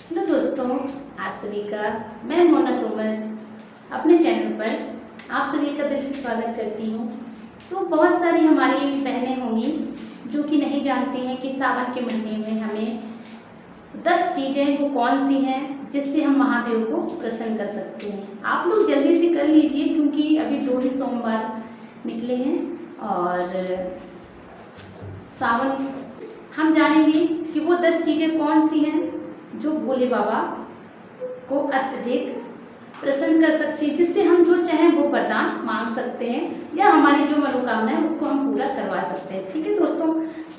Hello दोस्तों, आप सभी का मैं मोना तोमर अपने चैनल पर आप सभी का दिल से स्वागत करती हूँ। तो बहुत सारी हमारी बहनें होंगी जो कि नहीं जानती हैं कि सावन के महीने में हमें 10 चीज़ें वो कौन सी हैं जिससे हम महादेव को प्रसन्न कर सकते हैं। आप लोग जल्दी से कर लीजिए क्योंकि अभी 2 ही सोमवार निकले हैं और सावन हम जानेंगे कि वो 10 चीज़ें कौन सी हैं जो भोले बाबा को अत्यधिक प्रसन्न कर सकती है, जिससे हम जो चाहें वो वरदान मांग सकते हैं या हमारी जो मनोकामना है उसको हम पूरा करवा सकते हैं। ठीक है दोस्तों,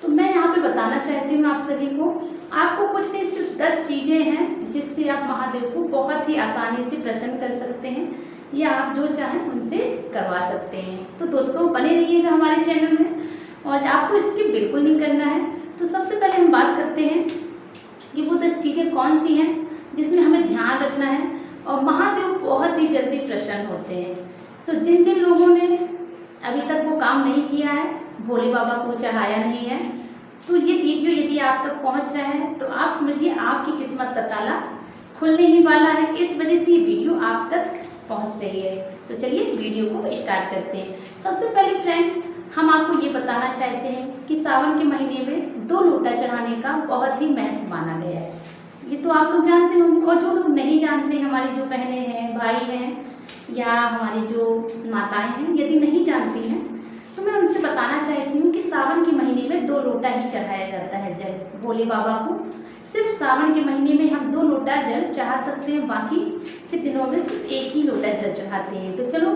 तो मैं यहाँ पे बताना चाहती हूँ आप सभी को, आपको कुछ नहीं सिर्फ 10 चीज़ें हैं जिससे आप महादेव को बहुत ही आसानी से प्रसन्न कर सकते हैं या आप जो चाहें उनसे करवा सकते हैं। तो दोस्तों बने रहिएगा हमारे चैनल में और आपको स्किप बिल्कुल नहीं करना है। तो सबसे पहले हम बात करते हैं कि वो 10 चीज़ें कौन सी हैं जिसमें हमें ध्यान रखना है और महादेव बहुत ही जल्दी प्रसन्न होते हैं। तो जिन जिन लोगों ने अभी तक वो काम नहीं किया है, भोले बाबा को चढ़ाया नहीं है, तो ये वीडियो यदि आप तक पहुंच रहा है तो आप समझिए आपकी किस्मत का ताला खुलने ही वाला है। इस वजह से ये वीडियो आप तक पहुंच रही है। तो चलिए वीडियो को स्टार्ट करते हैं। सबसे पहले फ्रेंड, हम आपको ये बताना चाहते हैं कि सावन के महीने में 2 लोटा चढ़ाने का बहुत ही महत्व माना गया है। ये तो आप लोग जानते होंगे, और जो लोग नहीं जानते, हमारी जो बहनें हैं, भाई हैं या हमारी जो माताएं हैं, यदि नहीं जानती हैं तो मैं उनसे बताना चाहती हूँ कि सावन के महीने में 2 लोटा ही चढ़ाया जाता है जल भोले बाबा को। सिर्फ सावन के महीने में हम 2 लोटा जल चढ़ा सकते हैं, बाकी के दिनों में सिर्फ 1 ही लोटा जल चढ़ाते हैं। तो चलो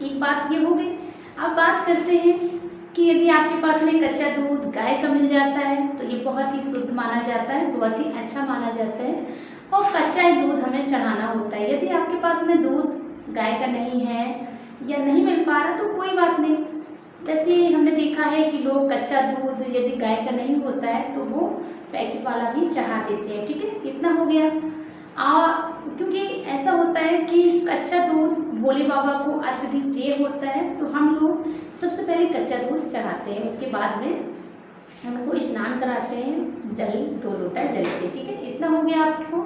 एक बात ये हो गई। अब बात करते हैं कि यदि आपके पास में कच्चा दूध गाय का मिल जाता है तो ये बहुत ही शुद्ध माना जाता है, बहुत ही अच्छा माना जाता है और कच्चा ही दूध हमें चढ़ाना होता है। यदि आपके पास में दूध गाय का नहीं है या नहीं मिल पा रहा तो कोई बात नहीं। वैसे हमने देखा है कि लोग कच्चा दूध यदि गाय का नहीं होता है तो वो पैकेट वाला भी चढ़ा देते हैं। ठीक है, इतना हो गया। क्योंकि ऐसा होता है कि कच्चा दूध भोले बाबा को अत्यधिक प्रिय होता है, तो हम लोग सबसे पहले कच्चा दूध चढ़ाते हैं, उसके बाद में उनको स्नान कराते हैं जल 2 लोटा जल से। ठीक है, इतना हो गया आपको।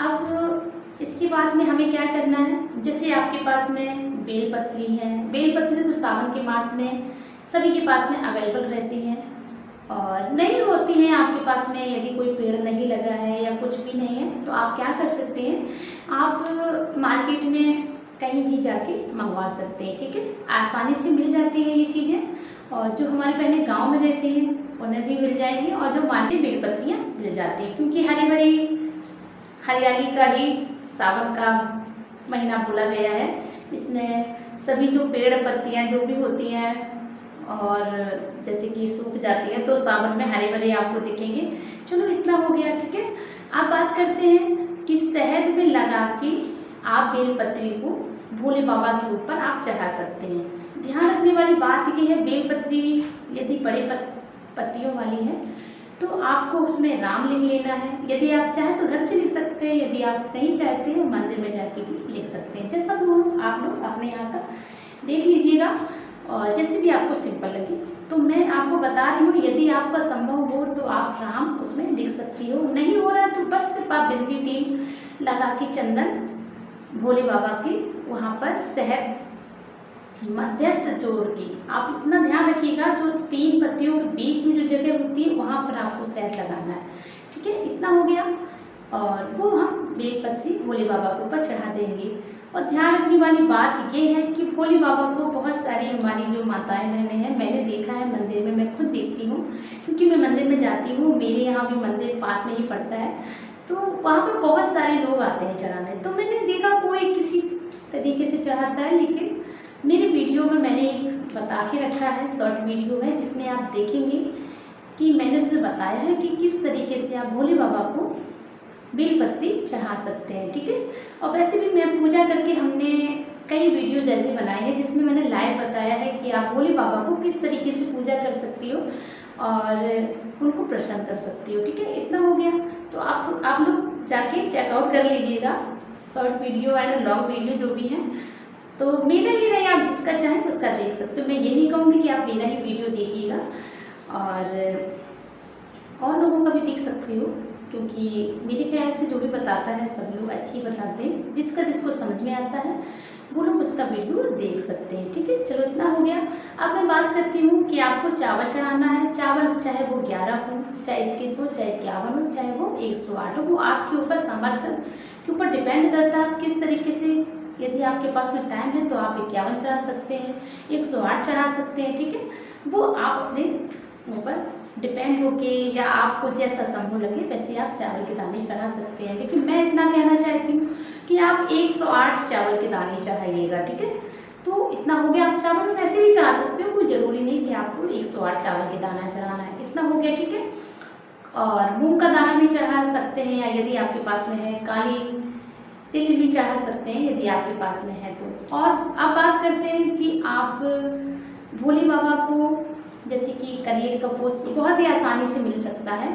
अब इसके बाद में हमें क्या करना है, जैसे आपके पास में बेलपत्री है, बेलपत्री तो सावन के मास में सभी के पास में अवेलेबल रहती हैं और नहीं होती हैं आपके पास में, यदि कोई पेड़ नहीं लगा है या कुछ भी नहीं है तो आप क्या कर सकते हैं, आप मार्केट में कहीं भी जाके मंगवा सकते हैं। ठीक है, आसानी से मिल जाती है ये चीज़ें और जो हमारी बहनें गांव में रहती हैं उन्हें भी मिल जाएंगी और जो मार्केट बेलपत्रियाँ मिल जाती हैं, क्योंकि हरी भरी हरियाली का ही सावन का महीना बोला गया है। इसमें सभी जो पेड़ पत्तियाँ जो भी होती हैं और जैसे कि सूख जाती है तो सावन में हरे भरे आपको दिखेंगे। चलो इतना हो गया। ठीक है, आप बात करते हैं कि शहद में लगा के आप बेलपत्री को भोले बाबा के ऊपर आप चढ़ा सकते हैं। ध्यान रखने वाली बात ये है, बेलपत्री यदि बड़े पत्तियों वाली है तो आपको उसमें राम लिख लेना है। यदि आप चाहें तो घर से लिख सकते हैं, यदि आप नहीं चाहते हैं मंदिर में जाके भी लिख सकते हैं। जैसा भी आप लोग अपने यहाँ का देख लीजिएगा और जैसे भी आपको सिंपल लगे। तो मैं आपको बता रही हूँ, यदि आपका संभव हो तो आप राम उसमें लिख सकती हो, नहीं हो रहा है तो बस सिर्फ आप बिनती 3 लगा के चंदन भोले बाबा के वहाँ पर शहद मध्यस्थ जोड़ के आप इतना ध्यान रखिएगा, जो 3 पत्तियों के बीच में जो जगह होती है वहाँ पर आपको शहद लगाना है। ठीक है, इतना हो गया और वो हम बेलपत्री भोले बाबा के ऊपर चढ़ा देंगे। और ध्यान रखने वाली बात ये है कि भोले बाबा को बहुत सारी हमारी जो माताएं बहनें हैं, मैंने देखा है मंदिर में, मैं खुद देखती हूँ क्योंकि मैं मंदिर में जाती हूँ, मेरे यहाँ भी मंदिर पास में ही पड़ता है, तो वहाँ पर बहुत सारे लोग आते हैं चढ़ाने। तो मैंने देखा कोई किसी तरीके से चढ़ाता है, लेकिन मेरे वीडियो में मैंने एक बता के रखा है, शॉर्ट वीडियो है जिसमें आप देखेंगे कि मैंने उसमें बताया है कि किस तरीके से आप भोले बाबा को बेलपत्री चढ़ा सकते हैं। ठीक है, और वैसे भी मैं पूजा करके हमने कई वीडियो जैसे बनाए हैं जिसमें मैंने लाइव बताया है कि आप भोले बाबा को किस तरीके से पूजा कर सकती हो और उनको प्रसन्न कर सकती हो। ठीक है, इतना हो गया। तो आप लोग जाके चेकआउट कर लीजिएगा, short video and long video जो भी हैं। तो मेरा ही नहीं, आप जिसका चाहें उसका देख सकते हो। मैं ये नहीं कहूँगी कि आप मेरा ही वीडियो देखिएगा और लोगों का भी देख सकते हो। क्योंकि मेरे ख्याल से जो भी बताता है सब लोग अच्छी बताते हैं, जिसका जिसको समझ में आता है वो लोग उसका वीडियो देख सकते हैं। ठीक है, चलो इतना हो गया। अब मैं बात करती हूँ कि आपको चावल चढ़ाना है। चावल चाहे वो 11 हो, चाहे 21 हो, चाहे 51 हो, चाहे वो 108 हो, वो आपके ऊपर सामर्थ्य के ऊपर डिपेंड करता है किस तरीके से। यदि आपके पास में टाइम है तो आप 51 चढ़ा सकते हैं, 108 चढ़ा सकते हैं। ठीक है, वो आप अपने ऊपर डिपेंड होके या आपको जैसा संभव लगे वैसे आप चावल के दाने चढ़ा सकते हैं। लेकिन मैं इतना कहना चाहती हूँ कि आप 108 चावल के दाने चढ़ाइएगा। ठीक है, तो इतना हो गया। आप चावल वैसे भी चढ़ा सकते हो, कोई ज़रूरी नहीं कि आपको 108 चावल के दाना चढ़ाना है। इतना हो गया। ठीक है, और मूंग का दाना भी चढ़ा सकते हैं, या यदि आपके पास में है काली तिल भी चढ़ा सकते हैं यदि आपके पास में है तो। और अब बात करते हैं कि आप भोले बाबा को, जैसे कि कनेर का पुष्प बहुत ही आसानी से मिल सकता है,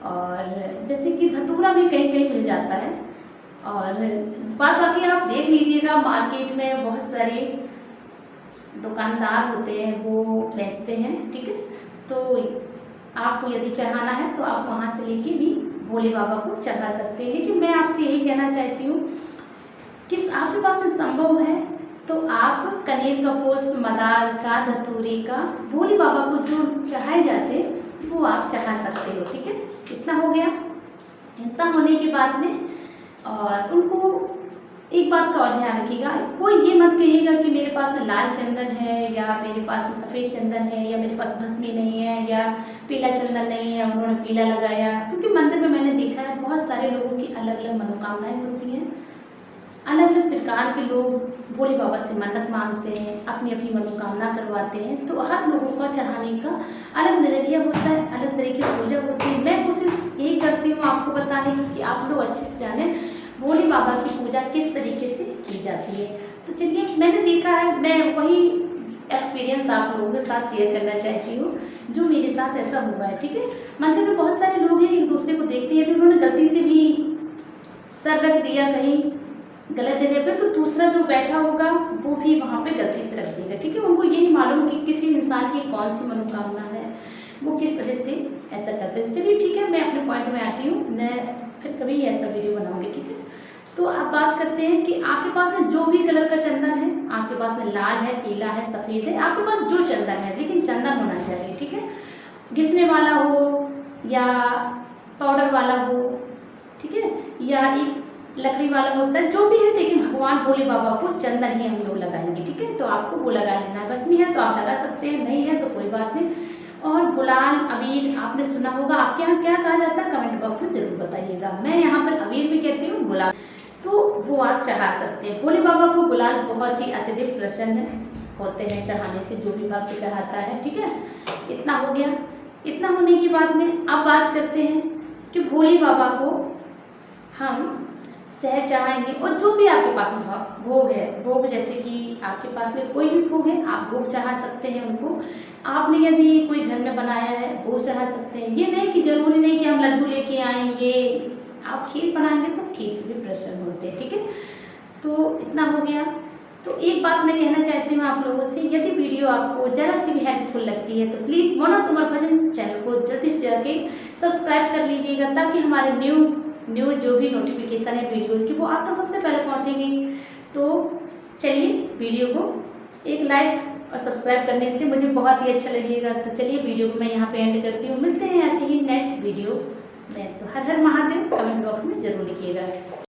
और जैसे कि धतूरा भी कहीं कहीं मिल जाता है। और बात बाकी आप देख लीजिएगा, मार्केट में बहुत सारे दुकानदार होते हैं वो बेचते हैं। ठीक है, तो आपको यदि चढ़ाना है तो आप वहाँ से लेके भी भोले बाबा को चढ़ा सकते हैं। लेकिन मैं आपसे यही कहना चाहती हूँ कि आपके पास में संभव है तो आप कनेर का पुष्प, मदार का, धतूरे का भोले बाबा को जो चढ़ाए जाते हैं वो आप चढ़ा सकते हो। ठीक है, इतना हो गया। इतना होने के बाद में और उनको एक बात का और ध्यान रखिएगा, कोई ये मत कहिएगा कि मेरे पास में लाल चंदन है, या मेरे पास में सफ़ेद चंदन है, या मेरे पास भस्मी नहीं है, या पीला चंदन नहीं है उन्होंने पीला लगाया। क्योंकि मंदिर में मैंने देखा है बहुत सारे लोगों की अलग अलग मनोकामनाएं होती हैं, अलग अलग प्रकार के लोग भोले बाबा से मन्नत मांगते हैं, अपनी अपनी मनोकामना करवाते हैं। तो हर लोगों का चढ़ाने का अलग नज़रिया होता है, अलग तरह की पूजा होती है। मैं कोशिश यही करती हूँ आपको बताने की कि आप लोग अच्छे से जानें भोले बाबा की पूजा किस तरीके से की जाती है। तो चलिए, मैंने देखा है, मैं वही एक्सपीरियंस आप लोगों के साथ शेयर करना चाहती हूँ जो मेरे साथ ऐसा हुआ है। ठीक है, मंदिर में बहुत सारे लोग हैं, एक दूसरे को देखते हैं तो उन्होंने गलती से भी सर रख दिया कहीं गलत जगह पे, तो दूसरा जो बैठा होगा वो भी वहाँ पे गलती से रख देगा। ठीक है, उनको ये नहीं मालूम कि किसी इंसान की कौन सी मनोकामना है, वो किस तरह से ऐसा करते हैं। चलिए ठीक है, मैं अपने पॉइंट में आती हूँ, मैं फिर कभी ऐसा वीडियो बनाऊंगी। ठीक है, तो आप बात करते हैं कि आपके पास में जो भी कलर का चंदन है, आपके पास में लाल है, पीला है, सफ़ेद है, आपके पास जो चंदन है, लेकिन चंदन होना चाहिए। ठीक है, घिसने वाला हो या पाउडर वाला हो, ठीक है, या एक लकड़ी वाला होता है, जो भी है, लेकिन भगवान भोले बाबा को चंदन ही हम लोग लगाएंगे। ठीक है, तो आपको वो लगा लेना है, बस नहीं है तो आप लगा सकते हैं, नहीं है तो कोई बात नहीं। और गुलाल, अबीर आपने सुना होगा, आपके यहाँ क्या कहा जाता है कमेंट बॉक्स में जरूर बताइएगा। मैं यहाँ पर अबीर भी कहती हूँ, गुलाल, तो वो आप चढ़ा सकते हैं। भोले बाबा को गुलाल बहुत ही अत्यधिक प्रसन्न होते हैं चढ़ाने से, जो भी भक्त चढ़ाता है। ठीक है, इतना हो गया। इतना होने के बाद में अब बात करते हैं कि भोले बाबा को हम शहद चढ़ाएंगे, और जो भी आपके पास में भोग है, भोग जैसे कि आपके पास में कोई भी भोग है आप भोग चढ़ा सकते हैं उनको। आपने यदि कोई घर में बनाया है वो चढ़ा सकते हैं। ये नहीं कि जरूरी नहीं कि हम लड्डू लेके आएंगे, आप खीर बनाएंगे तो खीर से भी प्रसन्न होते हैं। ठीक है, तो इतना हो गया। तो एक बात मैं कहना चाहती हूँ आप लोगों से, यदि वीडियो आपको ज़रा सी भी हेल्पफुल लगती है तो प्लीज़ मोना तुमार भजन चैनल को जल्दी से जाके सब्सक्राइब कर लीजिएगा, ताकि हमारे न्यू जो भी नोटिफिकेशन है वीडियोज़ की वो आप तक सबसे पहले पहुँचेंगी। तो चलिए, वीडियो को एक लाइक और सब्सक्राइब करने से मुझे बहुत ही अच्छा लगेगा। तो चलिए, वीडियो को मैं यहाँ पे एंड करती हूँ, मिलते हैं ऐसे ही नेक्स्ट वीडियो में। तो हर हर महादेव कमेंट बॉक्स में ज़रूर लिखिएगा।